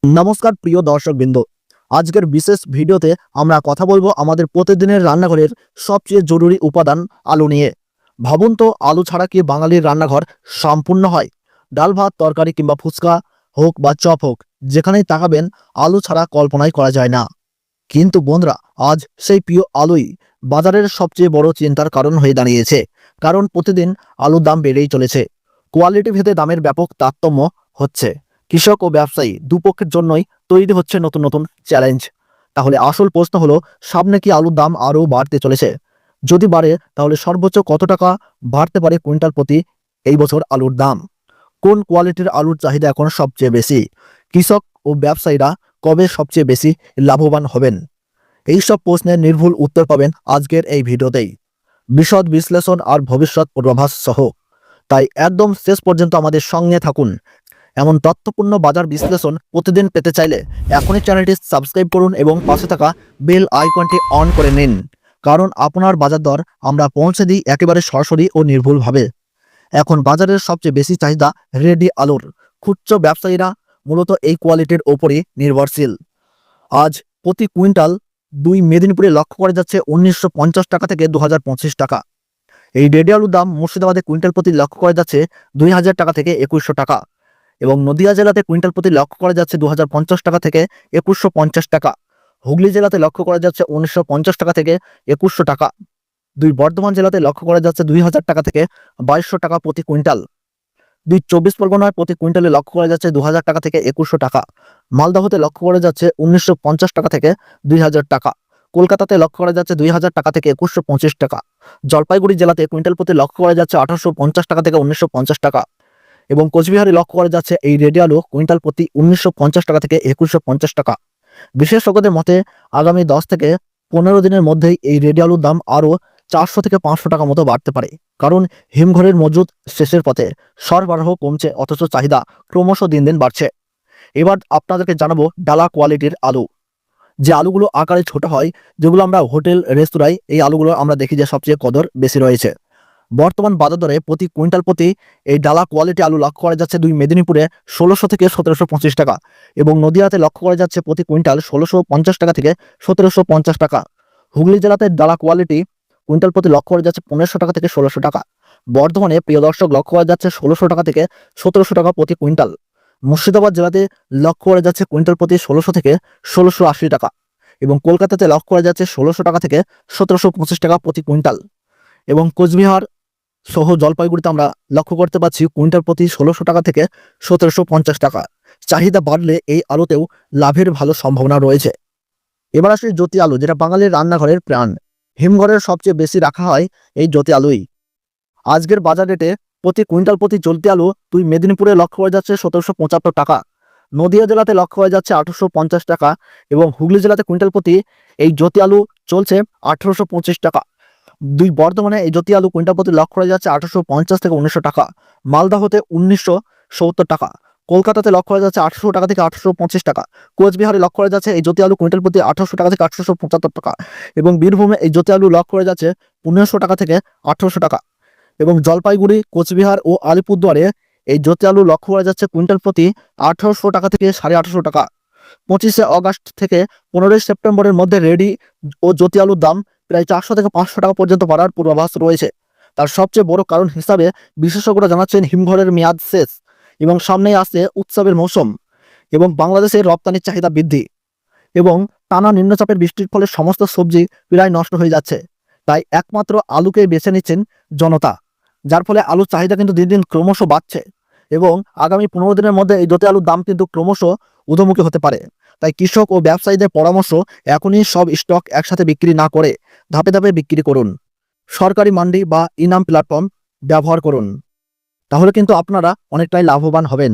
নমস্কার প্রিয় দর্শকবৃন্দ, আজকের বিশেষ ভিডিওতে আমরা কথা বলবো আমাদের প্রতিদিনের রান্নাঘরের সবচেয়ে জরুরি উপাদান আলু নিয়ে। ভাবুন তো, আলু ছাড়া কি বাঙালির রান্নাঘর সম্পূর্ণ হয়? ডাল ভাত তরকারি কিংবা ফুচকা হোক বা চপ হোক, যেখানেই তাকাবেন আলু ছাড়া কল্পনাই করা যায় না। কিন্তু বন্ধুরা, আজ সেই প্রিয় আলুই বাজারের সবচেয়ে বড় চিন্তার কারণ হয়ে দাঁড়িয়েছে। কারণ প্রতিদিন আলুর দাম বেড়েই চলেছে। কোয়ালিটি ভেদে দামের ব্যাপক তারতম্য হচ্ছে। কৃষক ও ব্যবসায়ী দুপক্ষের জন্যই তৈরি হচ্ছে নতুন নতুন চ্যালেঞ্জ। তাহলে আসল প্রশ্ন হলো, সামনে কি আলুর দাম আরও বাড়তে চলেছে? যদি বাড়ে, তাহলে সর্বোচ্চ কত টাকা বাড়তে পারে কুইন্টাল প্রতি এই বছর আলুর দাম? কোন কোয়ালিটির আলুর চাহিদা এখন সবচেয়ে বেশি? কৃষক ও ব্যবসায়ীরা কবে সবচেয়ে বেশি লাভবান হবেন? এই সব প্রশ্নের নির্ভুল উত্তর পাবেন আজকের এই ভিডিওতেই, বিশদ বিশ্লেষণ আর ভবিষ্যৎ পূর্বাভাস সহ। তাই একদম শেষ পর্যন্ত আমাদের সঙ্গে থাকুন। এমন তথ্যপূর্ণ বাজার বিশ্লেষণ প্রতিদিন পেতে চাইলে এখনই চ্যানেলটি সাবস্ক্রাইব করুন এবং পাশে থাকা বেল আইকনটি অন করে নিন। কারণ আপনার বাজার দর আমরা পৌঁছে দিই একেবারে সরাসরি ও নির্ভুলভাবে। এখন বাজারের সবচেয়ে বেশি চাহিদা রেডি আলুর। খুচরো ব্যবসায়ীরা মূলত এই কোয়ালিটির ওপরই নির্ভরশীল। আজ প্রতি কুইন্টাল মেদিনীপুরে লক্ষ্য করা যাচ্ছে 1950 টাকা থেকে 2025 টাকা। এই রেডি আলুর দাম মুর্শিদাবাদে কুইন্টাল প্রতি লক্ষ্য করা যাচ্ছে 2000 টাকা থেকে 2100 টাকা এবং নদিয়া জেলাতে কুইন্টাল প্রতি লক্ষ্য করা যাচ্ছে 2050 টাকা থেকে 2150 টাকা। হুগলি জেলাতে লক্ষ্য করা যাচ্ছে 1950 টাকা থেকে 2100 টাকা। বর্ধমান জেলাতে লক্ষ্য করা যাচ্ছে 2000 টাকা থেকে 2200 টাকা প্রতি কুইন্টাল। 24 পরগনায় প্রতি কুইন্টালে লক্ষ্য করা যাচ্ছে 2000 টাকা থেকে 2100 টাকা। মালদহতে লক্ষ্য করা যাচ্ছে 1950 টাকা থেকে 2000 টাকা। কলকাতাতে লক্ষ্য করা যাচ্ছে 2000 টাকা থেকে 2125 টাকা। জলপাইগুড়ি জেলাতে কুইন্টাল প্রতি লক্ষ্য করা যাচ্ছে 1850 টাকা থেকে 1950 টাকা এবং কোচবিহারে লক্ষ্য করা যাচ্ছে এই রেডি আলু কুইন্টাল প্রতি 1950 টাকা থেকে 2150 টাকা। বিশেষজ্ঞদের মতে আগামী 10 থেকে 15 দিনের মধ্যেই এই রেডি আলুর দাম আরও 400 থেকে 500 টাকা মতো বাড়তে পারে। কারণ হিমঘরের মজুদ শেষের পথে, সরবরাহ কমছে অথচ চাহিদা ক্রমশ দিন দিন বাড়ছে। এবার আপনাদেরকে জানাবো ডালা কোয়ালিটির আলু। যে আলুগুলো আকারে ছোট হয়, যেগুলো আমরা হোটেল রেস্তোরাঁয় এই আলুগুলো আমরা দেখি যে সবচেয়ে কদর বেশি রয়েছে। বর্তমান বাজার দরে প্রতি কুইন্টাল প্রতি এই ডালা কোয়ালিটি আলু লক্ষ্য করা যাচ্ছে মেদিনীপুরে 1600 থেকে 1725 টাকা এবং নদিয়াতে লক্ষ্য করা যাচ্ছে প্রতি কুইন্টাল 1650 টাকা থেকে 1750 টাকা। হুগলি জেলাতে ডালা কোয়ালিটি কুইন্টাল প্রতি লক্ষ্য করা যাচ্ছে 1500 টাকা থেকে 1600 টাকা। বর্ধমানে প্রিয় দর্শক লক্ষ্য করা যাচ্ছে 1600 টাকা থেকে 1700 টাকা প্রতি কুইন্টাল। মুর্শিদাবাদ জেলাতে লক্ষ্য করা যাচ্ছে কুইন্টাল প্রতি 1600 থেকে 1680 টাকা এবং কলকাতাতে লক্ষ্য করা যাচ্ছে 1600 টাকা থেকে 1725 টাকা প্রতি কুইন্টাল এবং কোচবিহার সহ জলপাইগুড়িতে আমরা লক্ষ্য করতে পারছি কুইন্টাল প্রতি 1600 টাকা থেকে 1750 টাকা। চাহিদা বাড়লে এই আলুতেও লাভের ভালো সম্ভাবনা রয়েছে। এবার আসি জ্যোতি আলু, যেটা বাঙালির রান্নাঘরের প্রাণ। হিমঘরের সবচেয়ে বেশি রাখা হয় এই জ্যোতি আলুই। আজকের বাজার রেটে প্রতি কুইন্টাল প্রতি জ্যোতি আলু মেদিনীপুরে লক্ষ্য করা যাচ্ছে 1775 টাকা। নদিয়া জেলাতে লক্ষ্য করা যাচ্ছে 1850 টাকা এবং হুগলি জেলাতে কুইন্টাল প্রতি এই জ্যোতি আলু চলছে 1825 টাকা। বর্ধমানে এই জ্যোতি আলু কুইন্টাল প্রতি লক্ষ্য করা যাচ্ছে 1850 থেকে 1900 টাকা। মালদাহতে 1970 টাকা। কলকাতাতে লক্ষ্য করা যাচ্ছে 800 টাকা থেকে 825 টাকা। কোচবিহারে লক্ষ্য করা যাচ্ছে এই জ্যোতি আলু কুইন্টাল প্রতি 1800 টাকা থেকে 1875 টাকা এবং বীরভূমে এই জ্যোতি আলু লক্ষ্য করা যাচ্ছে 1500 টাকা থেকে 1800 টাকা এবং জলপাইগুড়ি, কোচবিহার ও আলিপুরদুয়ারে এই জ্যোতি আলু লক্ষ্য করা যাচ্ছে কুইন্টাল প্রতি 1800 টাকা থেকে 1850 টাকা। 25শে অগাস্ট থেকে 15ই সেপ্টেম্বরের মধ্যে রেডি ও জ্যোতি আলুর দাম প্রায় 400 থেকে 500 টাকা পর্যন্ত বাড়ার পূর্বাভাস রয়েছে। তার সবচেয়ে বড় কারণ হিসাবে বিশেষজ্ঞরা জানাচ্ছেন হিমঘরের মেয়াদ শেষ এবং সামনেই আসছে উৎসবের মৌসুম এবং বাংলাদেশের রপ্তানির চাহিদা বৃদ্ধি এবং টানা নিম্নচাপের বৃষ্টির ফলে সমস্ত সবজি প্রায় নষ্ট হয়ে যাচ্ছে। তাই একমাত্র আলুকে বেছে নিচ্ছেন জনতা, যার ফলে আলুর চাহিদা কিন্তু দিন দিন ক্রমশ বাড়ছে এবং আগামী 15 দিনের মধ্যে এই জ্যোতি আলুর দাম কিন্তু ক্রমশ ঊর্ধ্বমুখী হতে পারে। তাই কৃষক ও ব্যবসায়ীদের পরামর্শ, এখনই সব স্টক একসাথে বিক্রি না করে ধাপে ধাপে বিক্রি করুন। সরকারি মান্ডি বা ইনাম প্ল্যাটফর্ম ব্যবহার করুন, তাহলে কিন্তু আপনারা অনেকটাই লাভবান হবেন।